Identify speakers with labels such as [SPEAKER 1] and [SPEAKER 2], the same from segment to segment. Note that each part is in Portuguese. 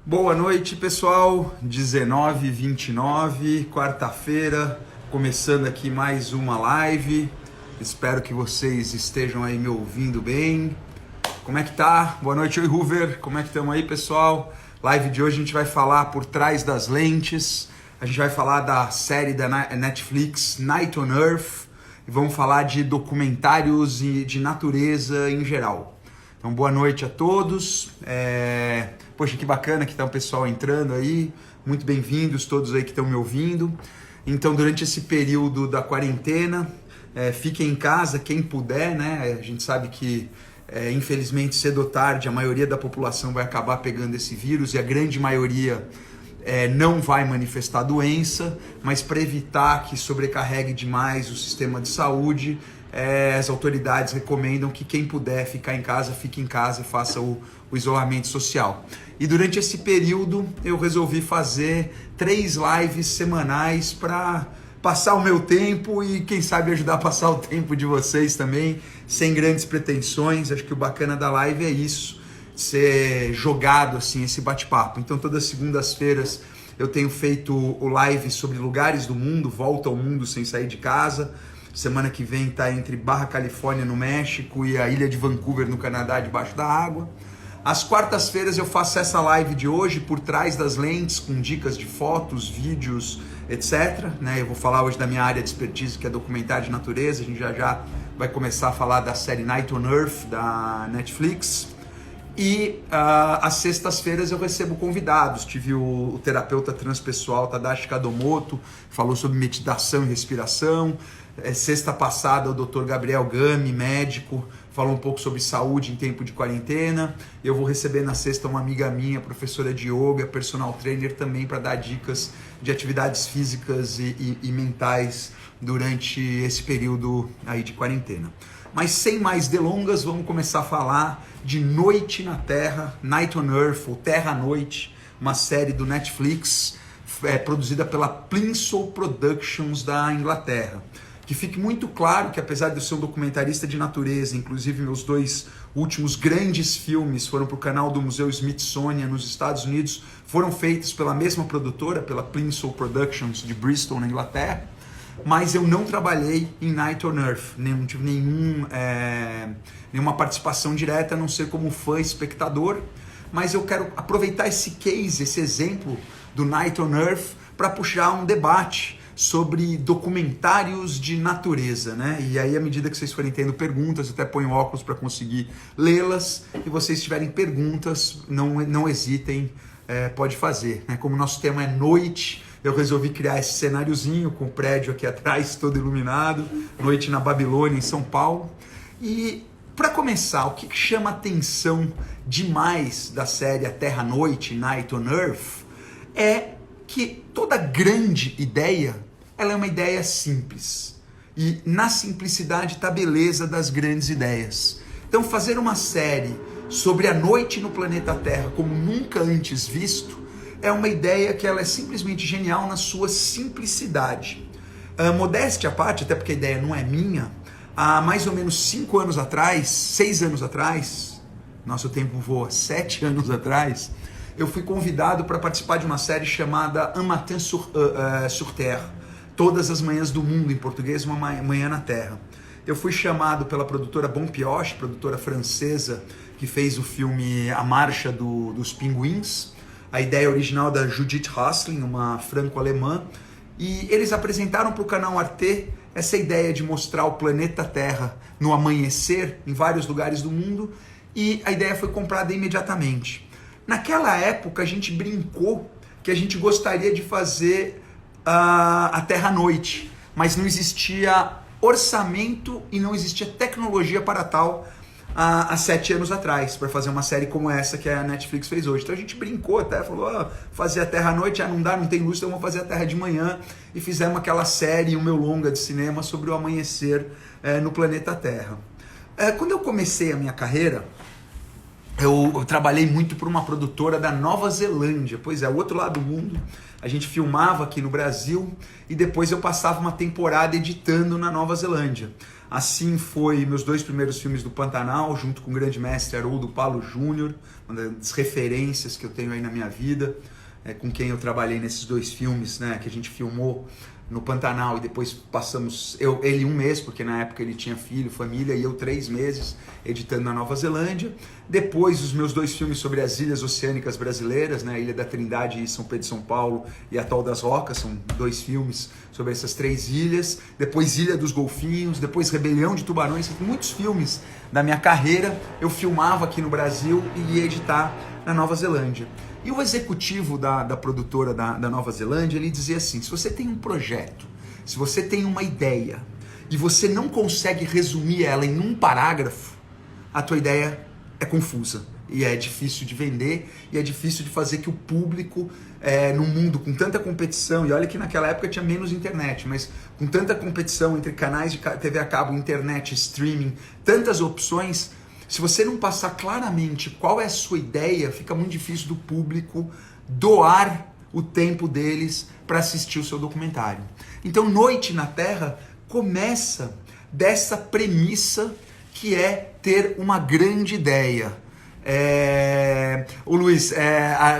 [SPEAKER 1] Boa noite, pessoal. 19h29, quarta-feira, começando aqui mais uma live. Espero que vocês estejam aí me ouvindo bem. Como é que tá? Boa noite, oi, Hoover. Como é que estamos aí, pessoal? Live de hoje a gente vai falar por trás das lentes. A gente vai falar da série da Netflix, Night on Earth. E vamos falar de documentários e de natureza em geral. Então, boa noite a todos. Poxa, que bacana que está o pessoal entrando aí. Muito bem-vindos todos aí que estão me ouvindo. Então, durante esse período da quarentena, fiquem em casa quem puder, né? A gente sabe que, infelizmente, cedo ou tarde, a maioria da população vai acabar pegando esse vírus e a grande maioria não vai manifestar doença, mas para evitar que sobrecarregue demais o sistema de saúde, as autoridades recomendam que quem puder ficar em casa, fique em casa e faça o isolamento social. E durante esse período eu resolvi fazer 3 lives semanais para passar o meu tempo e quem sabe ajudar a passar o tempo de vocês também, sem grandes pretensões. Acho que o bacana da live é isso, ser jogado assim, esse bate-papo. Então todas as segundas-feiras eu tenho feito o live sobre lugares do mundo, volta ao mundo sem sair de casa. Semana que vem está entre Barra Califórnia, no México, e a ilha de Vancouver, no Canadá, debaixo da água. Às quartas-feiras eu faço essa live de hoje, por trás das lentes, com dicas de fotos, vídeos, etc. Eu vou falar hoje da minha área de expertise, que é documentário de natureza. A gente já vai começar a falar da série Night on Earth, da Netflix. E às sextas-feiras eu recebo convidados. Tive o terapeuta transpessoal Tadashi Kadomoto, falou sobre meditação e respiração. Sexta passada o Dr. Gabriel Gami, médico, falou um pouco sobre saúde em tempo de quarentena. Eu vou receber na sexta uma amiga minha, professora de yoga, personal trainer também, para dar dicas de atividades físicas e mentais durante esse período aí de quarentena. Mas sem mais delongas, vamos começar a falar de Noite na Terra, Night on Earth, ou Terra à Noite, uma série do Netflix, produzida pela Plimsoll Productions da Inglaterra. Que fique muito claro que, apesar de eu ser um documentarista de natureza, inclusive meus 2 últimos grandes filmes foram para o canal do Museu Smithsonian nos Estados Unidos, foram feitos pela mesma produtora, pela Plimsoll Productions de Bristol, na Inglaterra, mas eu não trabalhei em Night on Earth, não tive nenhuma participação direta, a não ser como fã espectador, mas eu quero aproveitar esse case, esse exemplo do Night on Earth para puxar um debate sobre documentários de natureza, né? E aí, à medida que vocês forem tendo perguntas, eu até ponho óculos para conseguir lê-las, e vocês tiverem perguntas, não hesitem, pode fazer, né? Como o nosso tema é noite, eu resolvi criar esse cenáriozinho com o prédio aqui atrás, todo iluminado, noite na Babilônia, em São Paulo. E para começar, o que chama atenção demais da série A Terra à Noite, Night on Earth, é que toda grande ideia, ela é uma ideia simples. E na simplicidade está a beleza das grandes ideias. Então fazer uma série sobre a noite no planeta Terra, como nunca antes visto, é uma ideia que ela é simplesmente genial na sua simplicidade. Modéstia à parte, até porque a ideia não é minha, há mais ou menos 5 anos atrás, 6 anos atrás, nosso tempo voa, 7 anos atrás, eu fui convidado para participar de uma série chamada Un Matin sur Terre, Todas as Manhãs do Mundo, em português, Uma Manhã na Terra. Eu fui chamado pela produtora Bon Pioche, produtora francesa, que fez o filme A Marcha dos Pinguins, a ideia original da Judith Rosling, uma franco-alemã, e eles apresentaram para o canal Arte essa ideia de mostrar o planeta Terra no amanhecer em vários lugares do mundo, e a ideia foi comprada imediatamente. Naquela época a gente brincou que a gente gostaria de fazer a Terra à Noite, mas não existia orçamento e não existia tecnologia para tal há 7 anos atrás, para fazer uma série como essa que a Netflix fez hoje. Então a gente brincou até, falou, fazer a Terra à Noite, não dá, não tem luz, então vamos fazer a Terra de manhã, e fizemos aquela série, o meu longa de cinema sobre o amanhecer no planeta Terra. Quando eu comecei a minha carreira, eu trabalhei muito para uma produtora da Nova Zelândia, pois é, o outro lado do mundo. A gente filmava aqui no Brasil e depois eu passava uma temporada editando na Nova Zelândia. Assim foi meus 2 primeiros filmes do Pantanal, junto com o grande mestre Haroldo Paulo Júnior, uma das referências que eu tenho aí na minha vida, com quem eu trabalhei nesses 2 filmes, né, que a gente filmou no Pantanal e depois passamos, ele 1 mês, porque na época ele tinha filho, família, e eu 3 meses editando na Nova Zelândia. Depois os meus 2 filmes sobre as ilhas oceânicas brasileiras, né, Ilha da Trindade e São Pedro e São Paulo e Atol das Rocas, são 2 filmes sobre essas 3 ilhas. Depois Ilha dos Golfinhos, depois Rebelião de Tubarões, muitos filmes da minha carreira eu filmava aqui no Brasil e ia editar na Nova Zelândia. E o executivo da produtora da Nova Zelândia, ele dizia assim, se você tem um projeto, se você tem uma ideia e você não consegue resumir ela em um parágrafo, a tua ideia é confusa e é difícil de vender e é difícil de fazer que o público, num mundo com tanta competição, e olha que naquela época tinha menos internet, mas com tanta competição entre canais de TV a cabo, internet, streaming, tantas opções, se você não passar claramente qual é a sua ideia, fica muito difícil do público doar o tempo deles para assistir o seu documentário. Então, Noite na Terra começa dessa premissa que é ter uma grande ideia. O Luiz,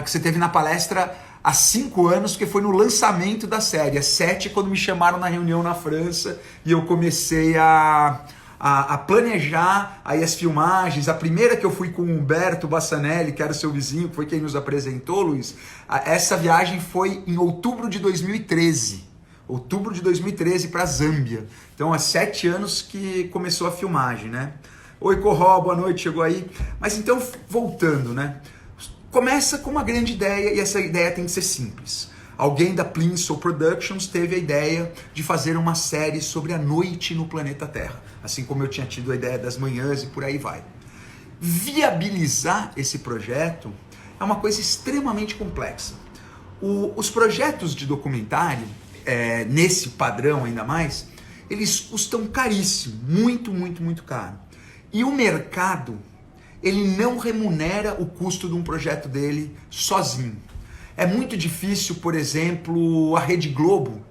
[SPEAKER 1] você teve na palestra há 5 anos, porque foi no lançamento da série. 7 quando me chamaram na reunião na França e eu comecei a planejar aí as filmagens. A primeira que eu fui com o Humberto Bassanelli, que era o seu vizinho, que foi quem nos apresentou, Luiz, essa viagem foi em outubro de 2013. Outubro de 2013 para Zâmbia. Então há 7 anos que começou a filmagem, né? Oi, Corró, boa noite, chegou aí. Mas então, voltando, né? Começa com uma grande ideia e essa ideia tem que ser simples. Alguém da Plinsoll Productions teve a ideia de fazer uma série sobre a noite no planeta Terra, assim como eu tinha tido a ideia das manhãs e por aí vai. Viabilizar esse projeto é uma coisa extremamente complexa. Os projetos de documentário, nesse padrão ainda mais, eles custam caríssimo, muito, muito, muito caro. E o mercado, ele não remunera o custo de um projeto dele sozinho. É muito difícil, por exemplo, a Rede Globo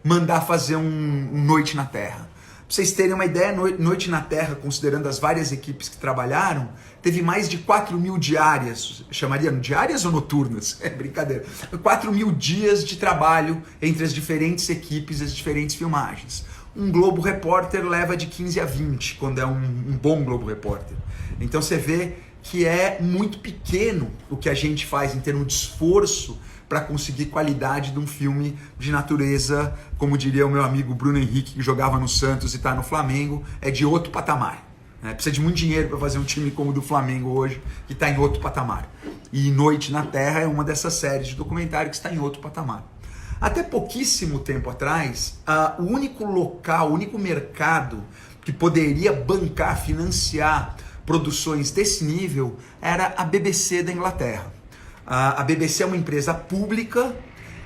[SPEAKER 1] mandar fazer um Noite na Terra. Pra vocês terem uma ideia, Noite na Terra, considerando as várias equipes que trabalharam, teve mais de 4.000 diárias, chamariam diárias ou noturnas? É brincadeira. 4.000 dias de trabalho entre as diferentes equipes, as diferentes filmagens. Um Globo Repórter leva de 15 a 20, quando é um bom Globo Repórter. Então você vê que é muito pequeno o que a gente faz em termos de esforço para conseguir qualidade de um filme de natureza, como diria o meu amigo Bruno Henrique, que jogava no Santos e está no Flamengo, é de outro patamar. Precisa de muito dinheiro para fazer um time como o do Flamengo hoje, que está em outro patamar. E Noite na Terra é uma dessas séries de documentário que está em outro patamar. Até pouquíssimo tempo atrás, o único local, o único mercado que poderia bancar, financiar produções desse nível era a BBC da Inglaterra. A BBC é uma empresa pública,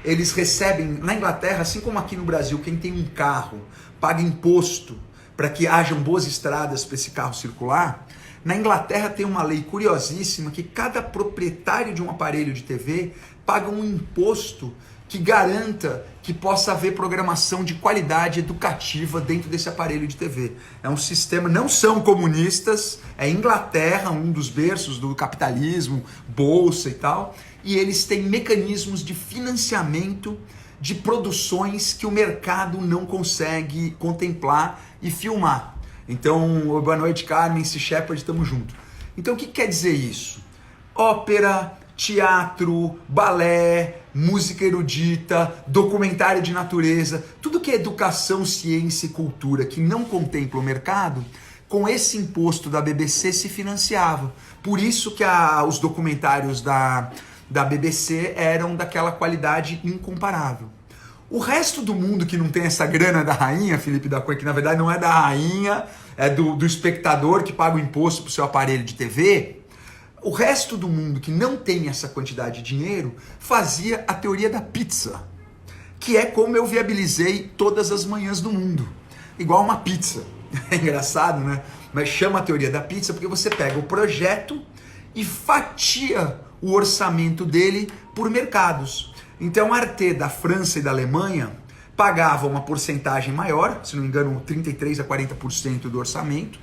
[SPEAKER 1] eles recebem, na Inglaterra, assim como aqui no Brasil, quem tem um carro paga imposto para que hajam boas estradas para esse carro circular. Na Inglaterra tem uma lei curiosíssima que cada proprietário de um aparelho de TV paga um imposto que garanta que possa haver programação de qualidade educativa dentro desse aparelho de TV. É um sistema, não são comunistas, é Inglaterra, um dos berços do capitalismo, bolsa e tal, e eles têm mecanismos de financiamento de produções que o mercado não consegue contemplar e filmar. Então, boa noite, Carmen, C. Shepard, estamos juntos. Então, o que quer dizer isso? Ópera, teatro, balé, música erudita, documentário de natureza, tudo que é educação, ciência e cultura que não contempla o mercado, com esse imposto da BBC se financiava. Por isso que os documentários da BBC eram daquela qualidade incomparável. O resto do mundo que não tem essa grana da rainha, Felipe da Cunha, que na verdade não é da rainha, é do espectador que paga o imposto para o seu aparelho de TV, o resto do mundo que não tem essa quantidade de dinheiro fazia a teoria da pizza, que é como eu viabilizei todas as manhãs do mundo, igual uma pizza. É engraçado, né? Mas chama a teoria da pizza porque você pega o projeto e fatia o orçamento dele por mercados. Então a Arte da França e da Alemanha pagava uma porcentagem maior, se não me engano 33 a 40% do orçamento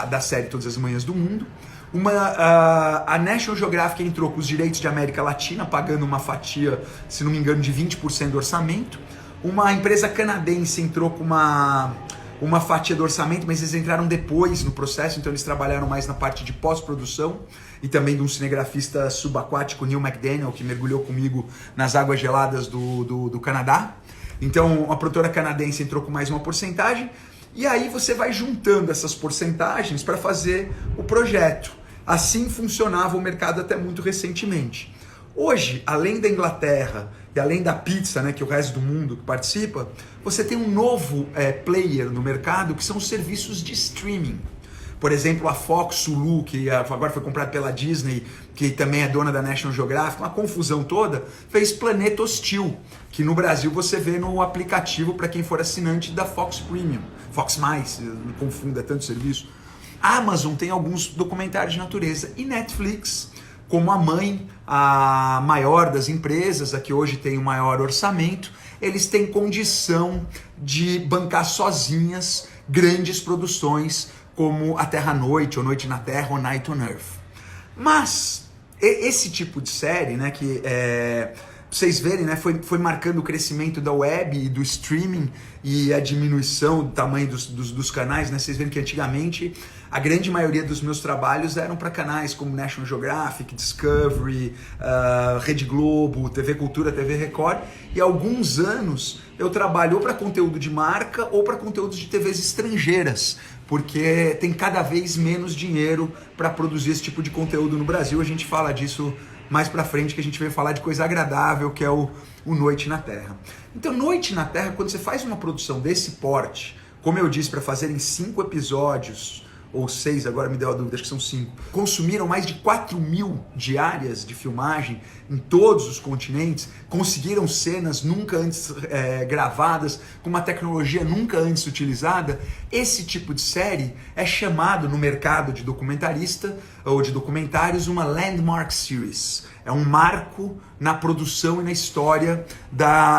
[SPEAKER 1] da série Todas as Manhãs do Mundo. A National Geographic entrou com os direitos de América Latina, pagando uma fatia, se não me engano, de 20% do orçamento. Uma empresa canadense entrou com uma fatia do orçamento, mas eles entraram depois no processo, então eles trabalharam mais na parte de pós-produção, e também de um cinegrafista subaquático, Neil McDaniel, que mergulhou comigo nas águas geladas do Canadá. Então a produtora canadense entrou com mais uma porcentagem, e aí você vai juntando essas porcentagens para fazer o projeto. Assim funcionava o mercado até muito recentemente. Hoje, além da Inglaterra e além da pizza, né, que é o resto do mundo que participa, você tem um novo player no mercado, que são os serviços de streaming. Por exemplo, a Fox Hulu, que agora foi comprada pela Disney, que também é dona da National Geographic, uma confusão toda, fez Planeta Hostil, que no Brasil você vê no aplicativo para quem for assinante da Fox Premium. Fox+, não confunda tanto serviço. A Amazon tem alguns documentários de natureza e Netflix, como a mãe, a maior das empresas, a que hoje tem o maior orçamento, eles têm condição de bancar sozinhas grandes produções como A Terra à Noite, ou Noite na Terra, ou Night on Earth. Mas esse tipo de série, né, que vocês verem, né, foi marcando o crescimento da web e do streaming e a diminuição do tamanho dos canais, né? Vocês verem que antigamente a grande maioria dos meus trabalhos eram para canais como National Geographic, Discovery, Rede Globo, TV Cultura, TV Record, e há alguns anos eu trabalho ou para conteúdo de marca ou para conteúdos de TVs estrangeiras, porque tem cada vez menos dinheiro para produzir esse tipo de conteúdo no Brasil. A gente fala disso mais pra frente, que a gente veio falar de coisa agradável, que é o Noite na Terra. Então, Noite na Terra, quando você faz uma produção desse porte, como eu disse, para fazer em 5 episódios, ou 6, agora me deu a dúvida, acho que são 5, consumiram mais de 4.000 diárias de filmagem em todos os continentes, conseguiram cenas nunca antes gravadas, com uma tecnologia nunca antes utilizada. Esse tipo de série é chamado no mercado de documentarista ou de documentários uma Landmark Series. É um marco na produção e na história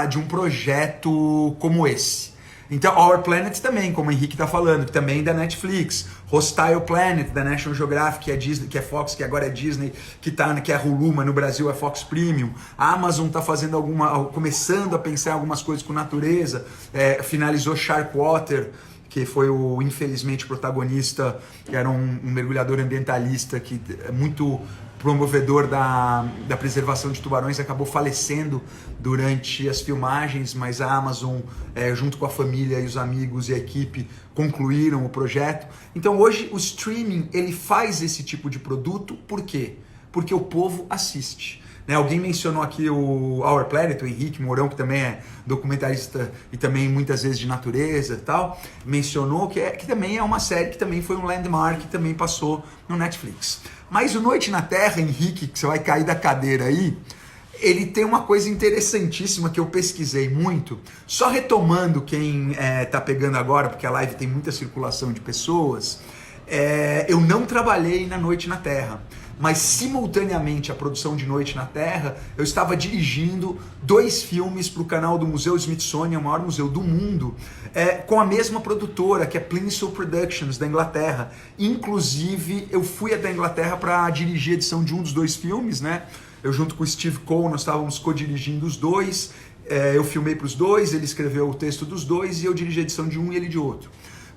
[SPEAKER 1] de um projeto como esse. Então, Our Planet também, como o Henrique está falando, que também é da Netflix. Hostile Planet, da National Geographic, que é Disney, que é Fox, que agora é Disney, que é Hulu, mas no Brasil é Fox Premium. A Amazon está fazendo começando a pensar em algumas coisas com natureza. Finalizou Sharkwater, que foi infelizmente, protagonista, que era um mergulhador ambientalista, que é muito promovedor da preservação de tubarões, acabou falecendo durante as filmagens, mas a Amazon, junto com a família e os amigos e a equipe, concluíram o projeto. Então hoje o streaming, ele faz esse tipo de produto, por quê? Porque o povo assiste. Alguém mencionou aqui o Our Planet, o Henrique Mourão, que também é documentarista e também muitas vezes de natureza e tal, mencionou que também é uma série que também foi um landmark, que também passou no Netflix. Mas o Noite na Terra, Henrique, que você vai cair da cadeira aí, ele tem uma coisa interessantíssima que eu pesquisei muito. Só retomando quem tá pegando agora, porque a live tem muita circulação de pessoas, eu não trabalhei na Noite na Terra, mas simultaneamente à produção de Noite na Terra, eu estava dirigindo 2 filmes para o canal do Museu Smithsonian, o maior museu do mundo, com a mesma produtora, que é Plimsoll Productions, da Inglaterra. Inclusive, eu fui até a Inglaterra para dirigir a edição de um dos 2 filmes, né? Eu junto com o Steve Cole, nós estávamos co-dirigindo os 2, eu filmei para os 2, ele escreveu o texto dos 2 e eu dirigi a edição de um e ele de outro.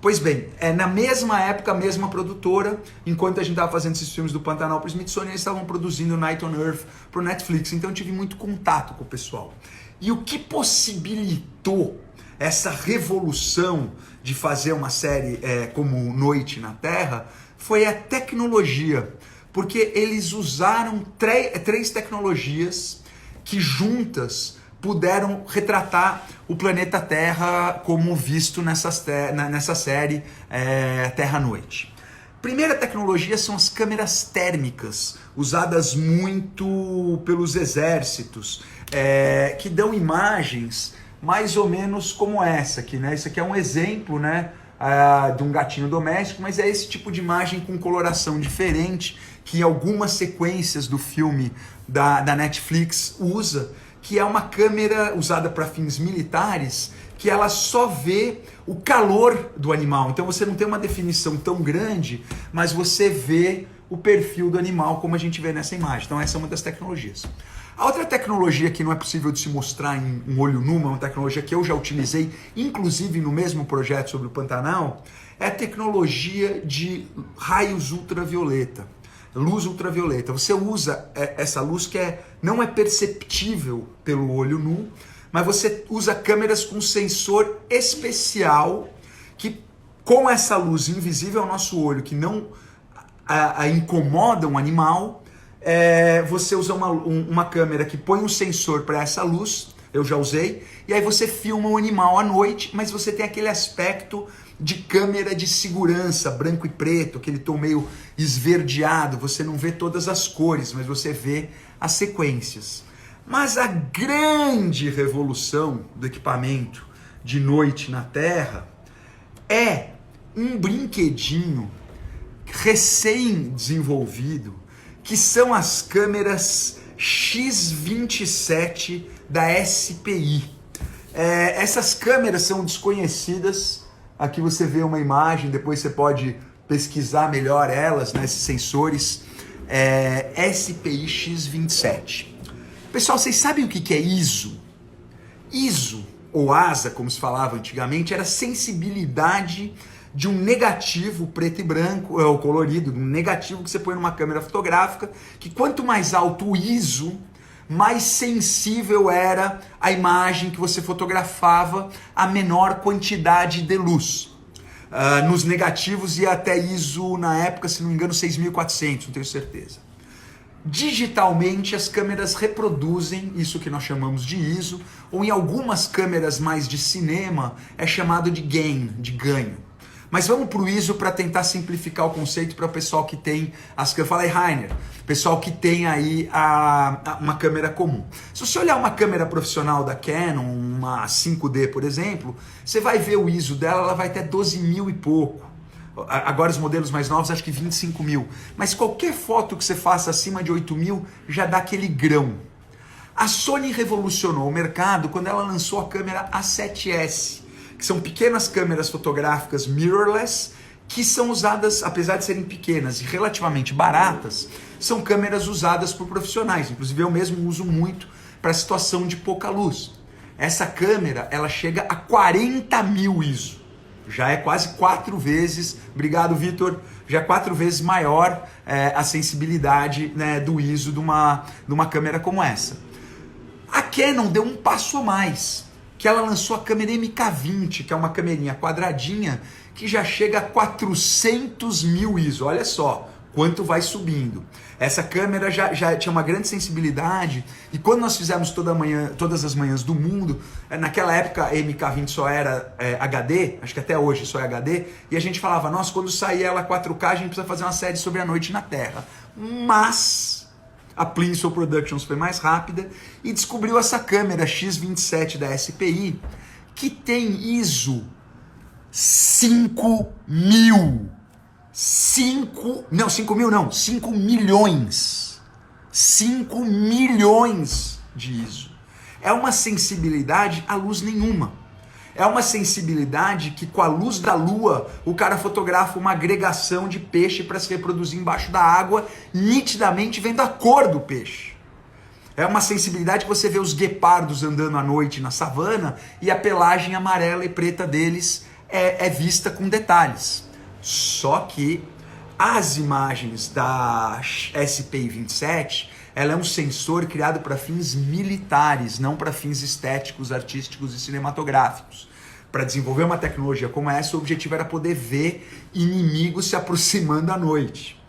[SPEAKER 1] Pois bem, na mesma época, a mesma produtora, enquanto a gente estava fazendo esses filmes do Pantanal para o Smithsonian, eles estavam produzindo Night on Earth para o Netflix, então eu tive muito contato com o pessoal. E o que possibilitou essa revolução de fazer uma série como Noite na Terra foi a tecnologia, porque eles usaram 3 tecnologias que juntas puderam retratar o planeta Terra como visto nessa série Terra à Noite. Primeira tecnologia são as câmeras térmicas, usadas muito pelos exércitos, que dão imagens mais ou menos como essa aqui, né? Isso aqui é um exemplo, né? de um gatinho doméstico, mas é esse tipo de imagem com coloração diferente que em algumas sequências do filme da Netflix usa, que é uma câmera usada para fins militares, que ela só vê o calor do animal. Então você não tem uma definição tão grande, mas você vê o perfil do animal como a gente vê nessa imagem. Então essa é uma das tecnologias. A outra tecnologia que não é possível de se mostrar em um olho nu, é uma tecnologia que eu já utilizei, inclusive no mesmo projeto sobre o Pantanal, é a tecnologia de raios ultravioleta. Luz ultravioleta. Você usa essa luz que não é perceptível pelo olho nu, mas você usa câmeras com sensor especial que, com essa luz invisível ao nosso olho, que não incomoda um animal, você usa uma câmera que põe um sensor para essa luz, eu já usei, e aí você filma o animal à noite, mas você tem aquele aspecto de câmera de segurança, branco e preto, aquele tom meio esverdeado, você não vê todas as cores, mas você vê as sequências. Mas a grande revolução do equipamento de noite na Terra é um brinquedinho recém-desenvolvido, que são as câmeras X27 da SPI. Essas câmeras são desconhecidas. Aqui você vê uma imagem, depois você pode pesquisar melhor elas, né, esses sensores. SPI X27. Pessoal, vocês sabem o que é ISO? ISO, ou ASA, como se falava antigamente, era a sensibilidade de um negativo preto e branco, ou colorido, um negativo que você põe numa câmera fotográfica, que quanto mais alto o ISO, mais sensível era a imagem que você fotografava a menor quantidade de luz. Nos negativos ia até ISO, na época, se não me engano, 6400, não tenho certeza. Digitalmente, as câmeras reproduzem isso que nós chamamos de ISO, ou em algumas câmeras mais de cinema, é chamado de gain, de ganho. Mas vamos para o ISO para tentar simplificar o conceito para o pessoal que tem as câmeras. Fala aí, Rainer, pessoal que tem aí uma câmera comum. Se você olhar uma câmera profissional da Canon, uma 5D, por exemplo, você vai ver o ISO dela, ela vai até 12 mil e pouco. Agora os modelos mais novos acho que 25 mil. Mas qualquer foto que você faça acima de 8 mil já dá aquele grão. A Sony revolucionou o mercado quando ela lançou a câmera A7S, que são pequenas câmeras fotográficas mirrorless, que são usadas, apesar de serem pequenas e relativamente baratas, são câmeras usadas por profissionais. Inclusive eu mesmo uso muito para situação de pouca luz. Essa câmera, ela chega a 40 mil ISO. Já é quase 4 vezes, obrigado Vitor, já é 4 vezes maior a sensibilidade, né, do ISO de uma câmera como essa. A Canon deu um passo a mais, que ela lançou a câmera MK20, que é uma câmerinha quadradinha, que já chega a 400 mil ISO, olha só quanto vai subindo. Essa câmera já tinha uma grande sensibilidade, e quando nós fizemos todas as manhãs do mundo, naquela época a MK20 só era HD, acho que até hoje só é HD, e a gente falava, nossa, quando sair ela 4K a gente precisa fazer uma série sobre a noite na Terra. Mas a Plinsoll Productions foi mais rápida e descobriu essa câmera X27 da SPI, que tem ISO 5 milhões. 5 milhões de ISO. É uma sensibilidade a luz nenhuma. É uma sensibilidade que com a luz da lua o cara fotografa uma agregação de peixe para se reproduzir embaixo da água, nitidamente vendo a cor do peixe. É uma sensibilidade que você vê os guepardos andando à noite na savana e a pelagem amarela e preta deles é vista com detalhes. Só que as imagens da SPI 27, ela é um sensor criado para fins militares, não para fins estéticos, artísticos e cinematográficos. Para desenvolver uma tecnologia como essa, o objetivo era poder ver inimigos se aproximando à noite.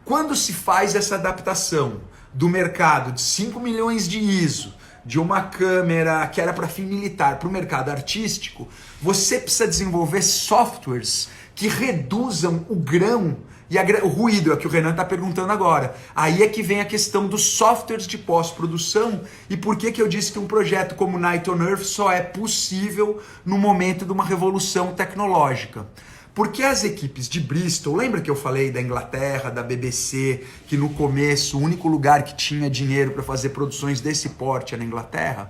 [SPEAKER 1] Quando se faz essa adaptação do mercado de 5 milhões de ISO, de uma câmera que era para fim militar, para o mercado artístico, você precisa desenvolver softwares que reduzam o grão E o ruído é o que o Renan está perguntando agora. Aí é que vem a questão dos softwares de pós-produção e por que eu disse que um projeto como Night on Earth só é possível no momento de uma revolução tecnológica. Porque as equipes de Bristol, lembra que eu falei da Inglaterra, da BBC, que no começo o único lugar que tinha dinheiro para fazer produções desse porte era na Inglaterra?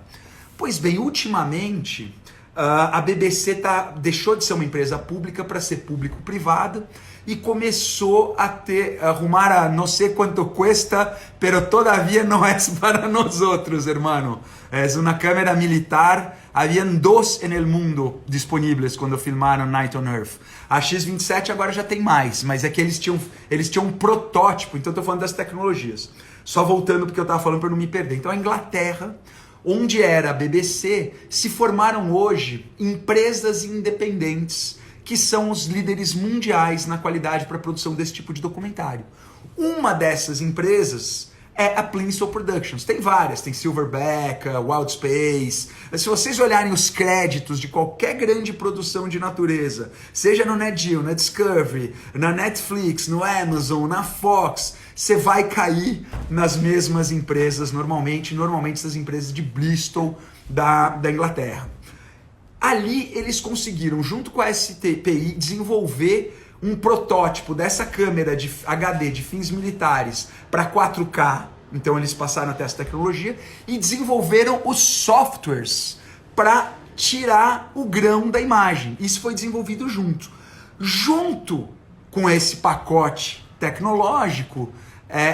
[SPEAKER 1] Pois bem, ultimamente a BBC deixou de ser uma empresa pública para ser público-privada e começou a arrumar a não sei quanto cuesta, pero todavía no es para nosotros, hermano. Es una cámara militar. Haviam 2 en el mundo disponíveis quando filmaram Night on Earth. A X-27 agora já tem mais, mas é que eles tinham um protótipo, então estou falando das tecnologias. Só voltando porque eu estava falando para não me perder. Então a Inglaterra, onde era a BBC, se formaram hoje empresas independentes que são os líderes mundiais na qualidade para a produção desse tipo de documentário. Uma dessas empresas é a Plimsoll Productions. Tem várias, tem Silverback, Wild Space. Se vocês olharem os créditos de qualquer grande produção de natureza, seja no Nat Geo, na Discovery, na Netflix, no Amazon, na Fox, você vai cair nas mesmas empresas normalmente essas empresas de Bristol da Inglaterra. Ali eles conseguiram, junto com a STPI, desenvolver um protótipo dessa câmera de HD de fins militares para 4K. Então eles passaram até essa tecnologia e desenvolveram os softwares para tirar o grão da imagem. Isso foi desenvolvido junto. Junto com esse pacote tecnológico,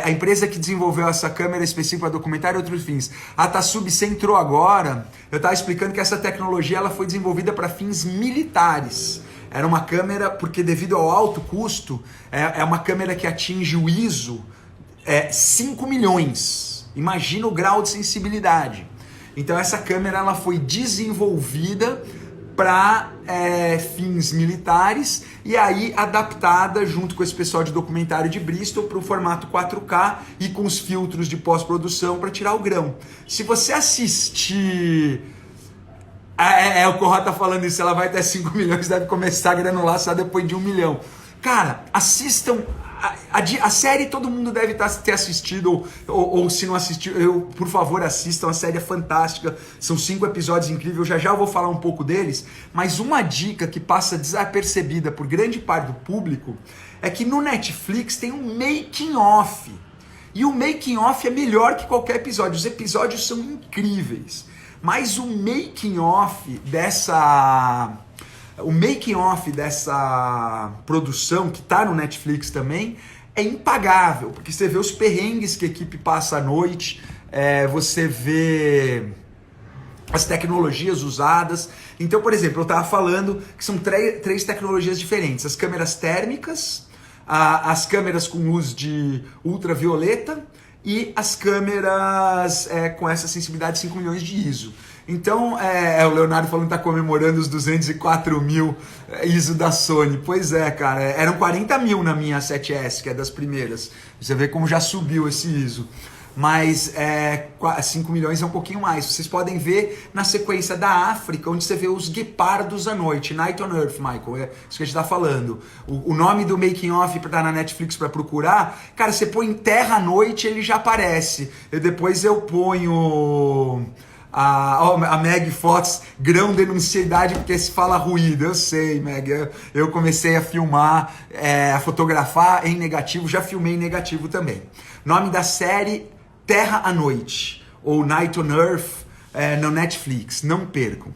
[SPEAKER 1] a empresa que desenvolveu essa câmera específica para documentário e outros fins, a Tasub, você entrou agora, eu estava explicando que essa tecnologia ela foi desenvolvida para fins militares. Era uma câmera, porque devido ao alto custo, é uma câmera que atinge o ISO 5 milhões. Imagina o grau de sensibilidade. Então essa câmera ela foi desenvolvida para fins militares e aí adaptada junto com esse pessoal de documentário de Bristol para o formato 4K e com os filtros de pós-produção para tirar o grão. Se você assistir... o Corrado tá falando isso, ela vai até 5 milhões, deve começar a granular só depois de 1 milhão. Cara, assistam... A série todo mundo deve ter assistido, ou se não assistiu, por favor assistam, a série é fantástica, são 5 episódios incríveis, já eu vou falar um pouco deles, mas uma dica que passa desapercebida por grande parte do público é que no Netflix tem um making of, e o making of é melhor que qualquer episódio, os episódios são incríveis, mas o making of dessa produção, que está no Netflix também, é impagável, porque você vê os perrengues que a equipe passa à noite, você vê as tecnologias usadas. Então, por exemplo, eu estava falando que são 3 tecnologias diferentes, as câmeras térmicas, as câmeras com luz de ultravioleta e as câmeras com essa sensibilidade de 5 milhões de ISO. Então, o Leonardo falando que está comemorando os 204 mil ISO da Sony. Pois é, cara, eram 40 mil na minha 7S, que é das primeiras. Você vê como já subiu esse ISO. Mas 5 milhões é um pouquinho mais. Vocês podem ver na sequência da África, onde você vê os guepardos à noite. Night on Earth, Michael, é isso que a gente está falando. O nome do making of para estar na Netflix para procurar, cara, você põe Terra à Noite, ele já aparece. E depois eu ponho... A Meg Fotos, grão denuncia a idade porque se fala ruído. Eu sei, Meg, eu comecei a filmar, a fotografar em negativo, já filmei em negativo também. Nome da série, Terra à Noite, ou Night on Earth, no Netflix, não percam.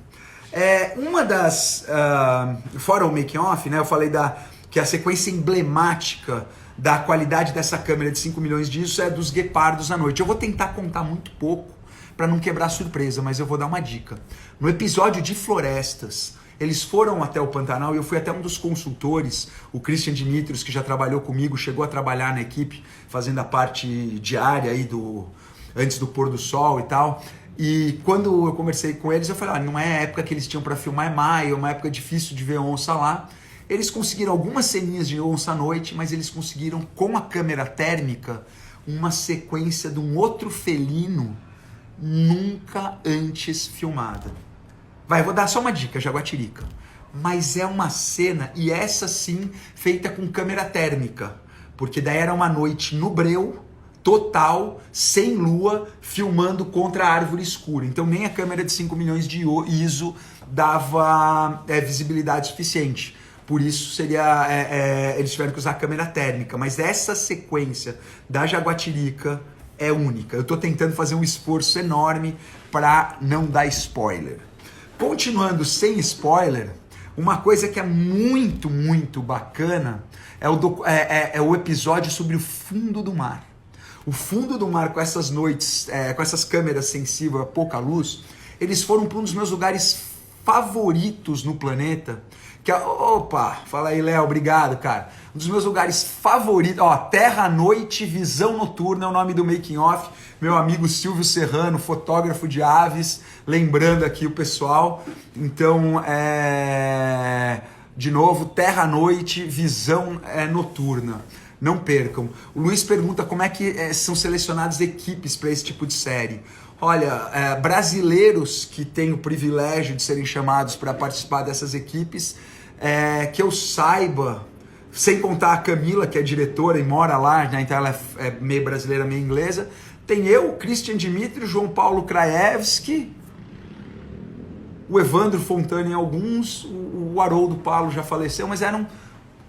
[SPEAKER 1] Uma das, fora o making off, né, eu falei que a sequência emblemática da qualidade dessa câmera de 5 milhões de ISO é dos guepardos à noite. Eu vou tentar contar muito pouco, para não quebrar a surpresa, mas eu vou dar uma dica. No episódio de florestas, eles foram até o Pantanal e eu fui até um dos consultores, o Christian Dimitrios, que já trabalhou comigo, chegou a trabalhar na equipe, fazendo a parte diária aí antes do pôr do sol e tal. E quando eu conversei com eles, eu falei, não é a época que eles tinham para filmar, é maio, é uma época difícil de ver onça lá. Eles conseguiram algumas ceninhas de onça à noite, mas eles conseguiram, com a câmera térmica, uma sequência de um outro felino nunca antes filmada. Vou dar só uma dica, Jaguatirica. Mas é uma cena, e essa sim, feita com câmera térmica. porque daí era uma noite no breu, total, sem lua, filmando contra a árvore escura. Então nem a câmera de 5 milhões de ISO dava visibilidade suficiente. Por isso eles tiveram que usar a câmera térmica. Mas essa sequência da Jaguatirica é única. Eu estou tentando fazer um esforço enorme para não dar spoiler. Continuando sem spoiler, uma coisa que é muito, muito bacana é o episódio sobre o fundo do mar. O fundo do mar, com essas noites, com essas câmeras sensíveis a pouca luz, eles foram para um dos meus lugares favoritos no planeta. Opa, fala aí, Léo, obrigado, cara. Um dos meus lugares favoritos, Terra à Noite, Visão Noturna é o nome do making off. Meu amigo Silvio Serrano, fotógrafo de aves, lembrando aqui o pessoal. Então, de novo, Terra à Noite, Visão Noturna. Não percam. O Luiz pergunta como é que são selecionadas equipes para esse tipo de série. Olha, brasileiros que têm o privilégio de serem chamados para participar dessas equipes, que eu saiba, sem contar a Camila, que é diretora e mora lá, né, então ela é meio brasileira, meio inglesa, tem eu, Christian Dimitri, João Paulo Krajewski, o Evandro Fontana em alguns, o Haroldo Paulo já faleceu, mas eram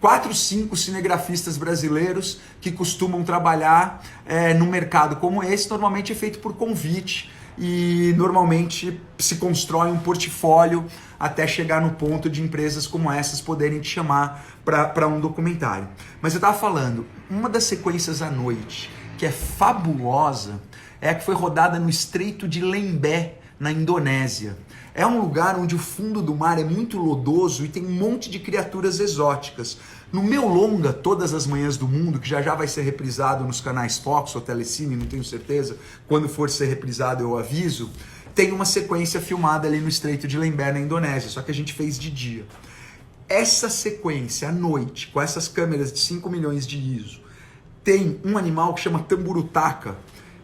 [SPEAKER 1] 4, 5 cinegrafistas brasileiros que costumam trabalhar num mercado como esse. Normalmente é feito por convite e normalmente se constrói um portfólio até chegar no ponto de empresas como essas poderem te chamar para um documentário. Mas eu estava falando, uma das sequências à noite que é fabulosa é a que foi rodada no Estreito de Lembé, na Indonésia. É um lugar onde o fundo do mar é muito lodoso e tem um monte de criaturas exóticas. No meu longa, Todas as Manhãs do Mundo, que já vai ser reprisado nos canais Fox ou Telecine, não tenho certeza, quando for ser reprisado eu aviso, tem uma sequência filmada ali no Estreito de Lembé, na Indonésia, só que a gente fez de dia. Essa sequência, à noite, com essas câmeras de 5 milhões de ISO, tem um animal que chama tamburutaca,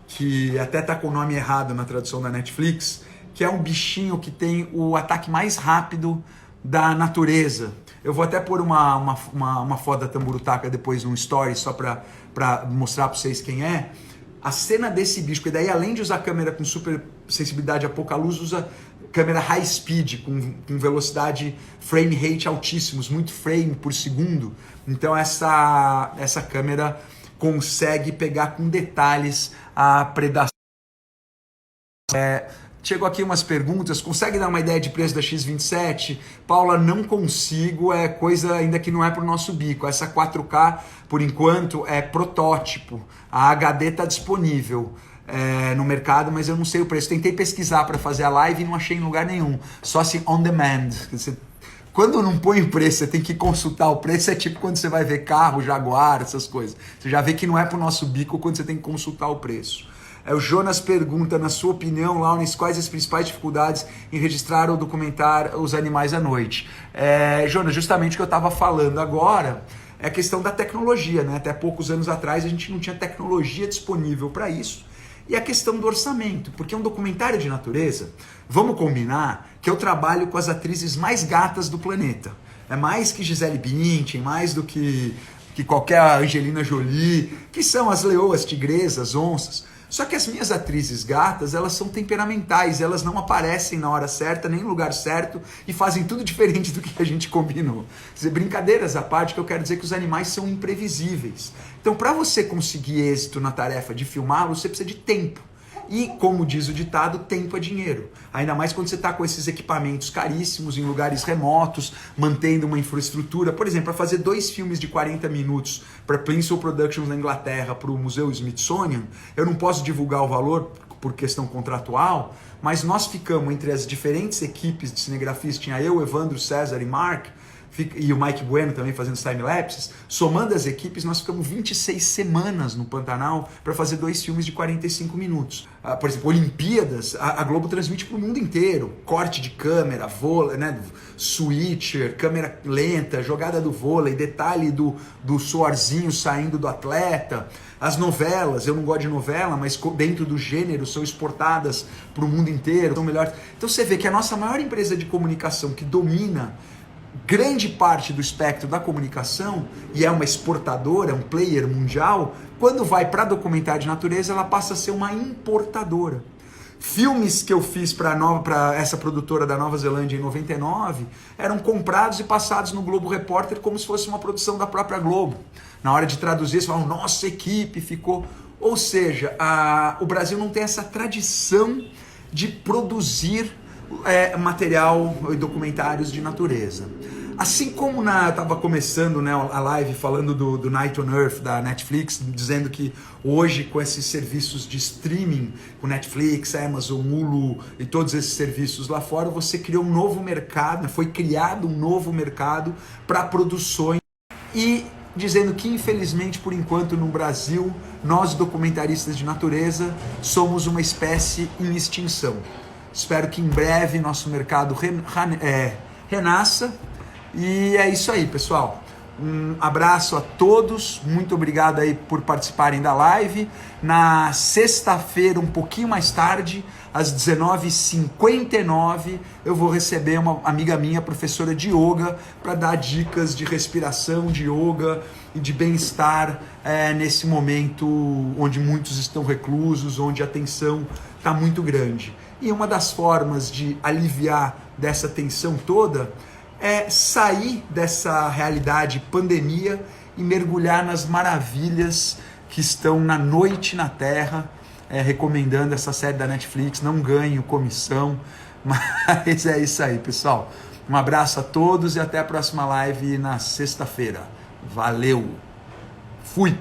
[SPEAKER 1] que até tá com o nome errado na tradução da Netflix, que é um bichinho que tem o ataque mais rápido da natureza. Eu vou até pôr uma foto da tamburutaca depois num story, só para mostrar para vocês quem é. A cena desse bicho, que daí além de usar câmera com super sensibilidade a pouca luz, usa câmera high speed, com velocidade frame rate altíssimos, muito frame por segundo. Então essa câmera consegue pegar com detalhes a predação. Chegou aqui umas perguntas, consegue dar uma ideia de preço da X27? Paula, não consigo, é coisa ainda que não é pro nosso bico. Essa 4K, por enquanto, é protótipo. A HD está disponível no mercado, mas eu não sei o preço. Tentei pesquisar para fazer a live e não achei em lugar nenhum. Só se on demand. Quando não põe o preço, você tem que consultar o preço, é tipo quando você vai ver carro, Jaguar, essas coisas. Você já vê que não é pro nosso bico quando você tem que consultar o preço. O Jonas pergunta, na sua opinião, Launes, quais as principais dificuldades em registrar ou documentar os animais à noite? Jonas, justamente o que eu estava falando agora é a questão da tecnologia, né? Até poucos anos atrás a gente não tinha tecnologia disponível para isso. E a questão do orçamento, porque um documentário de natureza, vamos combinar que eu trabalho com as atrizes mais gatas do planeta. É mais que Gisele Bündchen, mais do que qualquer Angelina Jolie, que são as leoas, tigresas, onças. Só que as minhas atrizes gatas, elas são temperamentais, elas não aparecem na hora certa, nem no lugar certo, e fazem tudo diferente do que a gente combinou. Quer dizer, brincadeiras à parte, que eu quero dizer que os animais são imprevisíveis. Então, para você conseguir êxito na tarefa de filmá-los, você precisa de tempo. E, como diz o ditado, tempo é dinheiro. Ainda mais quando você está com esses equipamentos caríssimos, em lugares remotos, mantendo uma infraestrutura. Por exemplo, para fazer 2 filmes de 40 minutos para Princeton Productions na Inglaterra, para o Museu Smithsonian, eu não posso divulgar o valor por questão contratual, mas nós ficamos entre as diferentes equipes de cinegrafistas, tinha eu, Evandro, César e Mark, e o Mike Bueno também fazendo os time-lapses, somando as equipes, nós ficamos 26 semanas no Pantanal para fazer 2 filmes de 45 minutos. Por exemplo, Olimpíadas, a Globo transmite para o mundo inteiro, corte de câmera, vôlei, né, switcher, câmera lenta, jogada do vôlei, detalhe do suorzinho saindo do atleta. As novelas, eu não gosto de novela, mas dentro do gênero são exportadas para o mundo inteiro, são melhores. Então você vê que a nossa maior empresa de comunicação que domina grande parte do espectro da comunicação, e é uma exportadora, um player mundial, quando vai para documentário de natureza, ela passa a ser uma importadora. Filmes que eu fiz para essa produtora da Nova Zelândia em 99 eram comprados e passados no Globo Repórter como se fosse uma produção da própria Globo. Na hora de traduzir, eles falam, nossa equipe ficou... Ou seja, o Brasil não tem essa tradição de produzir material e documentários de natureza. Assim como eu estava começando, né, a live falando do Night on Earth da Netflix, dizendo que hoje com esses serviços de streaming, com Netflix, Amazon, Hulu e todos esses serviços lá fora, você criou um novo mercado, foi criado um novo mercado para produções, e dizendo que infelizmente por enquanto no Brasil, nós documentaristas de natureza somos uma espécie em extinção. Espero que em breve nosso mercado renasça. E é isso aí, pessoal. Um abraço a todos, muito obrigado aí por participarem da live. Na sexta-feira, um pouquinho mais tarde, às 19h59, eu vou receber uma amiga minha, professora de yoga, para dar dicas de respiração, de yoga e de bem-estar nesse momento onde muitos estão reclusos, onde a tensão está muito grande. E uma das formas de aliviar dessa tensão toda é sair dessa realidade pandemia e mergulhar nas maravilhas que estão na noite na Terra, recomendando essa série da Netflix, não ganho comissão, mas é isso aí, pessoal. Um abraço a todos e até a próxima live na sexta-feira. Valeu! Fui!